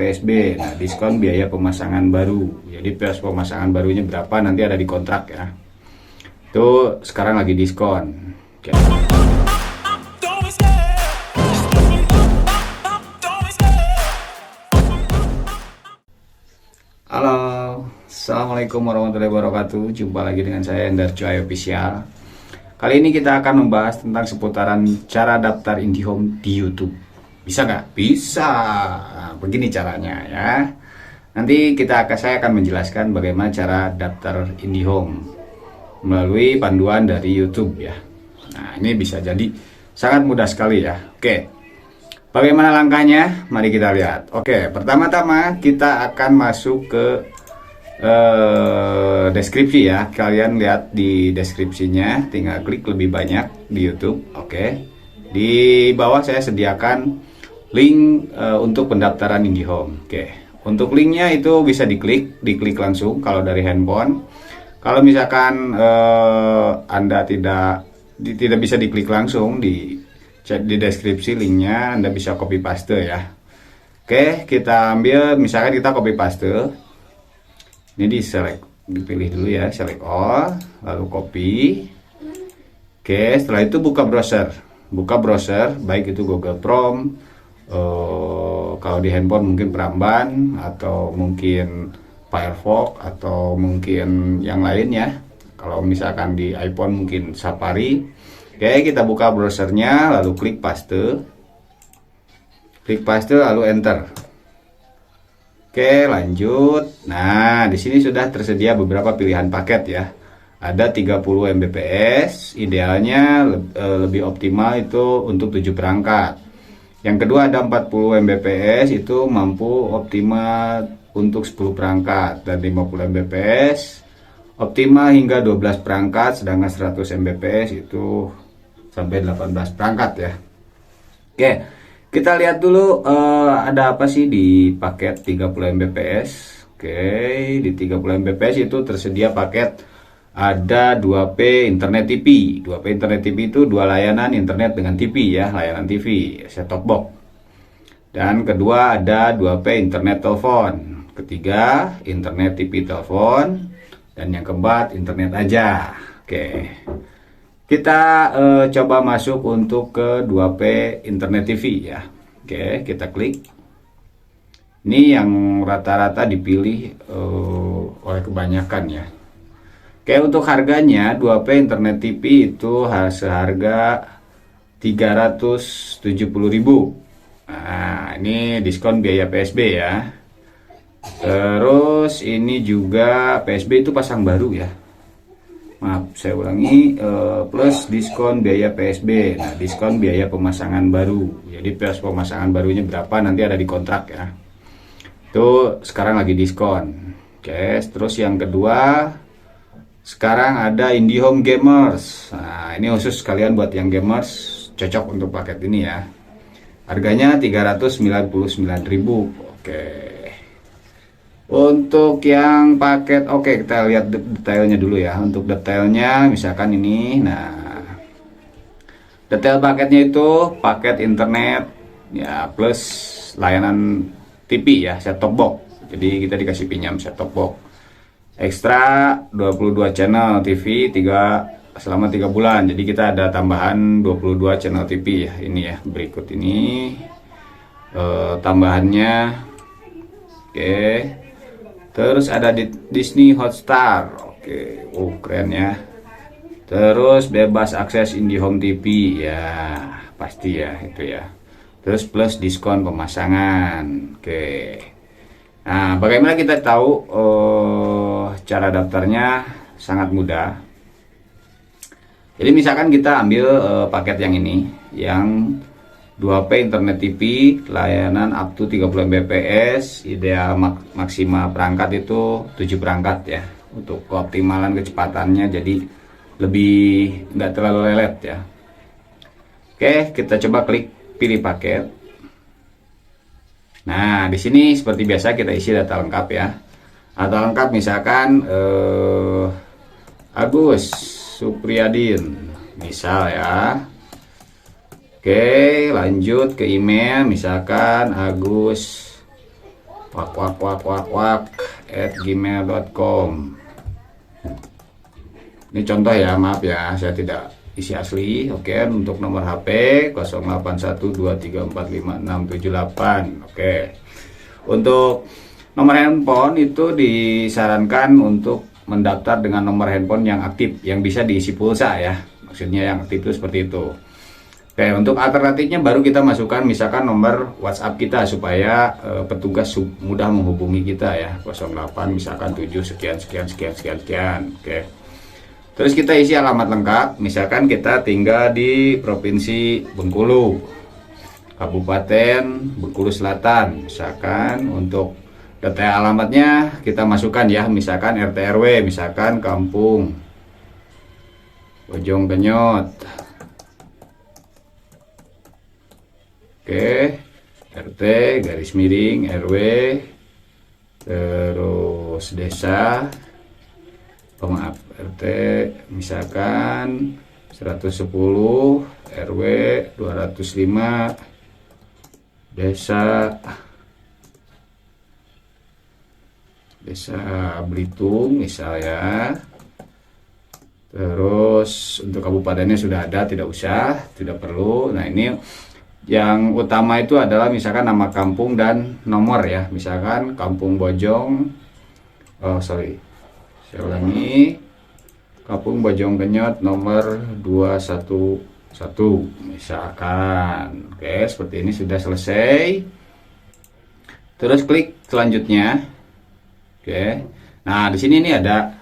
PSB. Nah, diskon biaya pemasangan baru. Jadi biaya pemasangan barunya berapa nanti ada di kontrak ya. Itu sekarang lagi diskon. Oke. Halo, assalamualaikum warahmatullahi wabarakatuh. Jumpa lagi dengan saya Endar Cuai Official. Kali ini kita akan membahas tentang seputaran cara daftar IndiHome di YouTube. Bisa nggak? Bisa. Nah, begini caranya ya. Nanti saya akan menjelaskan bagaimana cara daftar IndiHome melalui panduan dari YouTube ya. Nah, ini bisa jadi sangat mudah sekali ya. Oke. Bagaimana langkahnya? Mari kita lihat. Oke, pertama-tama kita akan masuk ke deskripsi ya. Kalian lihat di deskripsinya, tinggal klik lebih banyak di YouTube. Oke. Di bawah saya sediakan link untuk pendaftaran IndiHome. Oke. Untuk linknya itu bisa diklik langsung kalau dari handphone. Kalau misalkan Anda tidak bisa diklik langsung, di deskripsi linknya Anda bisa copy paste ya. Oke, kita ambil, misalkan kita copy paste. Ini dipilih dulu ya, select all, lalu copy. Oke, setelah itu buka browser, baik itu Google Chrome, kalau di handphone mungkin Peramban, atau mungkin Firefox, atau mungkin yang lainnya. Kalau misalkan di iPhone mungkin Safari. Oke, kita buka browsernya, lalu klik paste, lalu enter. Oke, lanjut. Nah, di sini sudah tersedia beberapa pilihan paket ya. Ada 30 Mbps, idealnya lebih optimal itu untuk 7 perangkat. Yang kedua ada 40 Mbps, itu mampu optimal untuk 10 perangkat, dan 50 Mbps optimal hingga 12 perangkat, sedangkan 100 Mbps itu sampai 18 perangkat ya. Oke, kita lihat dulu ada apa sih di paket 30 Mbps. Oke, di 30 Mbps itu tersedia paket ada 2P Internet TV. 2P Internet TV itu dua layanan internet dengan TV ya, layanan TV, set top box. Dan kedua ada 2P Internet Telepon. Ketiga, Internet TV Telepon. Dan yang keempat, Internet aja. Oke. Kita coba masuk untuk ke 2P Internet TV ya. Oke, kita klik. Ini yang rata-rata dipilih oleh kebanyakan ya. Oke, untuk harganya 2P Internet TV itu seharga 370.000. Nah, ini diskon biaya PSB ya. Terus ini juga PSB itu pasang baru ya. Maaf, saya ulangi, plus diskon biaya PSB. Nah, diskon biaya pemasangan baru. Jadi biaya pemasangan barunya berapa nanti ada di kontrak ya. Itu sekarang lagi diskon. Oke, terus yang kedua, sekarang ada IndiHome Gamers. Nah, ini khusus kalian buat yang gamers, cocok untuk paket ini ya. Harganya 399.000. Oke. Untuk yang paket, oke, kita lihat detailnya dulu ya. Untuk detailnya misalkan ini. Nah, detail paketnya itu paket internet ya, plus layanan TV ya, set top box. Jadi kita dikasih pinjam set top box. Ekstra 22 channel TV selama 3 bulan. Jadi kita ada tambahan 22 channel TV ya. Ini ya, berikut ini tambahannya. Oke. Terus ada Disney Hotstar. Oke. Keren ya. Terus bebas akses IndiHome TV ya. Pasti ya itu ya. Terus plus diskon pemasangan. Oke. Nah, bagaimana kita tahu cara daftarnya? Sangat mudah. Jadi misalkan kita ambil paket yang ini, yang 2P Internet TV, layanan up to 30 Mbps, ideal maksimal perangkat itu 7 perangkat ya. Untuk keoptimalan kecepatannya jadi lebih nggak terlalu lelet ya. Oke, kita coba klik pilih paket. Nah, di sini seperti biasa kita isi data lengkap ya. Data lengkap misalkan Agus Supriyadin, misal ya. Oke, lanjut ke email, misalkan Agus wak@gmail.com. Ini contoh ya, maaf ya, saya tidak isi asli. Oke, untuk nomor HP 0812345678. Oke. Untuk nomor handphone itu disarankan untuk mendaftar dengan nomor handphone yang aktif, yang bisa diisi pulsa ya. Maksudnya yang aktif itu seperti itu. Oke, untuk alternatifnya baru kita masukkan misalkan nomor WhatsApp kita supaya petugas mudah menghubungi kita ya. 08 misalkan 7 sekian sekian sekian sekian sekian. Oke. Terus kita isi alamat lengkap, misalkan kita tinggal di Provinsi Bengkulu, Kabupaten Bengkulu Selatan. Misalkan untuk data alamatnya kita masukkan ya, misalkan RT RW, misalkan Kampung Bojong Kenyot. Oke, RT garis miring RW, terus desa, maaf, RT misalkan 110, RW 205, desa Belitung misalnya. Terus untuk kabupatennya sudah ada, tidak usah, tidak perlu. Nah, ini yang utama itu adalah misalkan nama kampung dan nomor ya. Misalkan Kampung Bojong, saya ulangi, Kampung Bojong Kenyot nomor 211 misalkan. Oke, seperti ini sudah selesai. Terus klik selanjutnya. Oke. Nah, di sini ini ada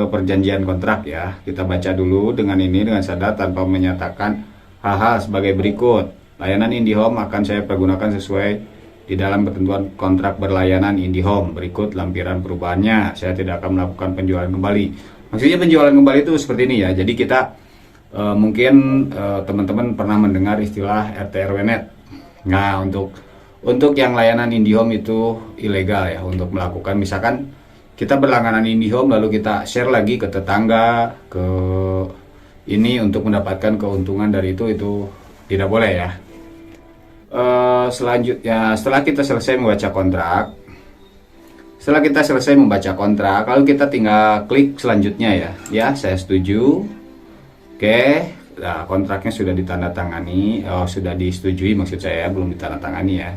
perjanjian kontrak ya. Kita baca dulu dengan ini dengan sadar tanpa menyatakan hal-hal sebagai berikut. Layanan IndiHome akan saya pergunakan sesuai di dalam ketentuan kontrak berlayanan IndiHome. Berikut lampiran perubahannya. Saya tidak akan melakukan penjualan kembali. Maksudnya penjualan kembali itu seperti ini ya. Jadi kita mungkin teman-teman pernah mendengar istilah RT RW Net. Nah, untuk yang layanan IndiHome itu ilegal ya untuk melakukan, misalkan kita berlangganan IndiHome lalu kita share lagi ke tetangga, ke ini untuk mendapatkan keuntungan dari itu tidak boleh ya. Selanjutnya setelah kita selesai membaca kontrak, lalu kita tinggal klik selanjutnya ya saya setuju. Oke, nah kontraknya sudah ditandatangani, sudah disetujui maksud saya, belum ditandatangani ya.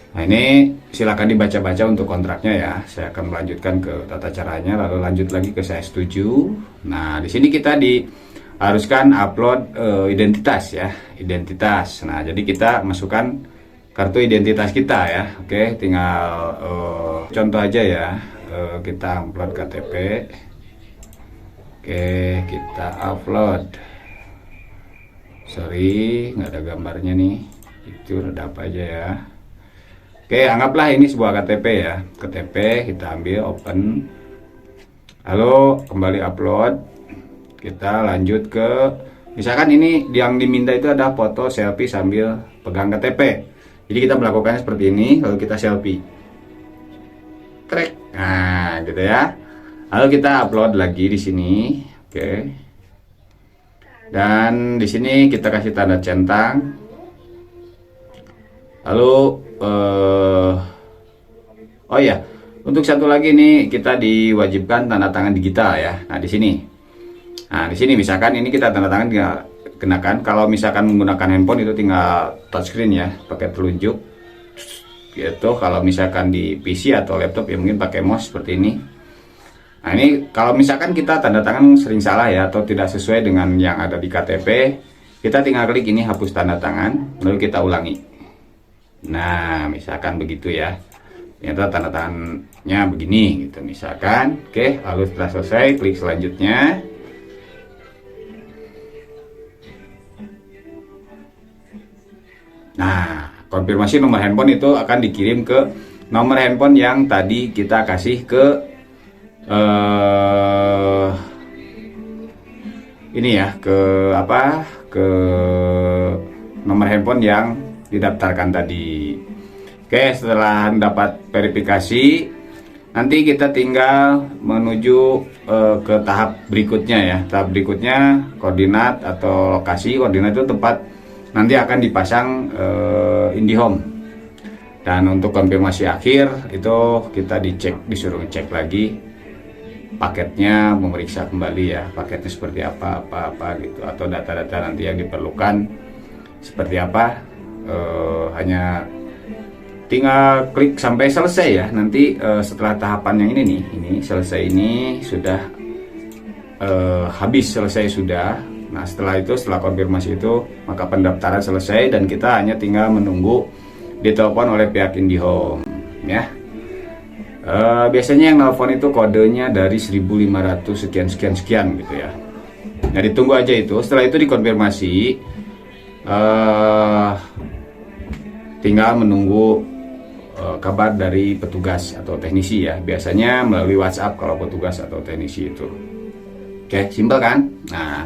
Nah, ini silakan dibaca-baca untuk kontraknya ya. Saya akan melanjutkan ke tata caranya, lalu lanjut lagi ke saya setuju. Nah, di sini kita diharuskan upload identitas ya, identitas. Nah, jadi kita masukkan kartu identitas kita ya. Oke, tinggal contoh aja ya. Kita upload KTP. Oke, kita upload. Sorry, nggak ada gambarnya nih. Itu udah apa aja ya. Oke, anggaplah ini sebuah KTP ya. KTP kita ambil, open. Lalu kembali upload. Kita lanjut ke, misalkan ini yang diminta itu ada foto selfie sambil pegang KTP. Jadi kita melakukannya seperti ini, lalu kita selfie. Trek. Nah, gitu ya. Lalu kita upload lagi di sini. Oke. Dan di sini kita kasih tanda centang. Lalu oh ya, untuk satu lagi nih kita diwajibkan tanda tangan digital ya. Nah, di sini. Nah, di sini misalkan ini kita tanda tangan kenakan. Kalau misalkan menggunakan handphone itu tinggal touchscreen ya, pakai telunjuk. Gitu. Kalau misalkan di PC atau laptop ya mungkin pakai mouse seperti ini. Nah, ini kalau misalkan kita tanda tangan sering salah ya atau tidak sesuai dengan yang ada di KTP, kita tinggal klik ini hapus tanda tangan, lalu kita ulangi. Nah, misalkan begitu ya. Ternyata tanda tangannya begini gitu misalkan. Oke, lalu setelah selesai klik selanjutnya. Nah, konfirmasi nomor handphone itu akan dikirim ke nomor handphone yang tadi kita kasih ke ini ya, ke nomor handphone yang didaftarkan tadi. Oke, setelah mendapat verifikasi, nanti kita tinggal menuju ke tahap berikutnya ya. Tahap berikutnya koordinat atau lokasi. Koordinat itu tempat nanti akan dipasang IndiHome. Dan untuk konfirmasi akhir itu kita disuruh cek lagi paketnya, memeriksa kembali ya paketnya seperti apa gitu, atau data-data nanti yang diperlukan seperti apa. Hanya tinggal klik sampai selesai ya. Nanti setelah tahapan yang ini nih, ini selesai, ini sudah habis, selesai sudah. Nah setelah itu, setelah konfirmasi itu, maka pendaftaran selesai dan kita hanya tinggal menunggu ditelepon oleh pihak IndiHome ya. Biasanya yang nelfon itu kodenya dari 1500 sekian gitu ya. Nah ditunggu aja itu. Setelah itu dikonfirmasi, tinggal menunggu kabar dari petugas atau teknisi ya. Biasanya melalui WhatsApp kalau petugas atau teknisi itu. Oke, simpel kan? Nah,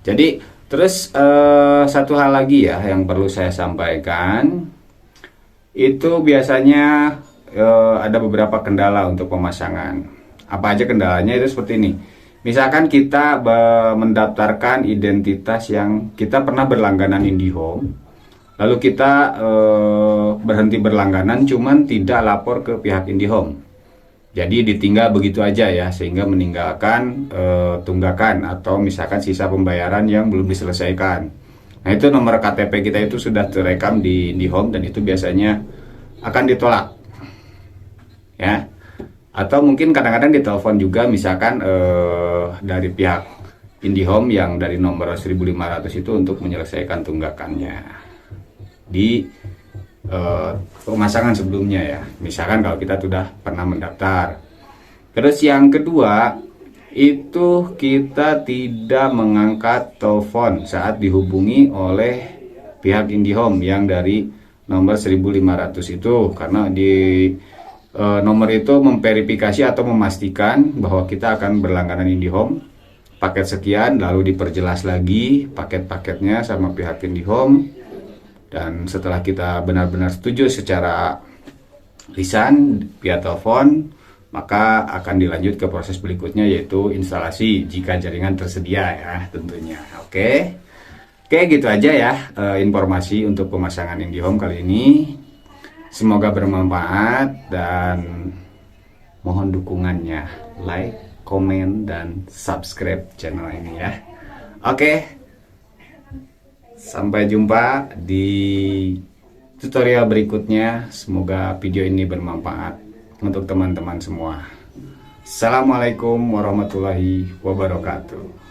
jadi terus satu hal lagi ya yang perlu saya sampaikan, itu biasanya ada beberapa kendala untuk pemasangan. Apa aja kendalanya? Itu seperti ini. Misalkan kita mendaftarkan identitas yang kita pernah berlangganan IndiHome, lalu kita berhenti berlangganan, cuman tidak lapor ke pihak IndiHome. Jadi ditinggal begitu aja ya, sehingga meninggalkan tunggakan atau misalkan sisa pembayaran yang belum diselesaikan. Nah itu nomor KTP kita itu sudah terekam di IndiHome dan itu biasanya akan ditolak ya. Atau mungkin kadang-kadang ditelepon juga misalkan dari pihak IndiHome yang dari nomor 1500 itu untuk menyelesaikan tunggakannya di pemasangan sebelumnya ya. Misalkan kalau kita sudah pernah mendaftar. Terus yang kedua, itu kita tidak mengangkat telepon saat dihubungi oleh pihak IndiHome yang dari nomor 1500 itu, karena di nomor itu memverifikasi atau memastikan bahwa kita akan berlangganan IndiHome paket sekian, lalu diperjelas lagi paket-paketnya sama pihak IndiHome. Dan setelah kita benar-benar setuju secara lisan via telepon, maka akan dilanjut ke proses berikutnya, yaitu instalasi jika jaringan tersedia ya tentunya. Oke gitu aja ya informasi untuk pemasangan IndiHome kali ini. Semoga bermanfaat dan mohon dukungannya, like, komen, dan subscribe channel ini ya. Oke, sampai jumpa di tutorial berikutnya. Semoga video ini bermanfaat untuk teman-teman semua. Assalamualaikum warahmatullahi wabarakatuh.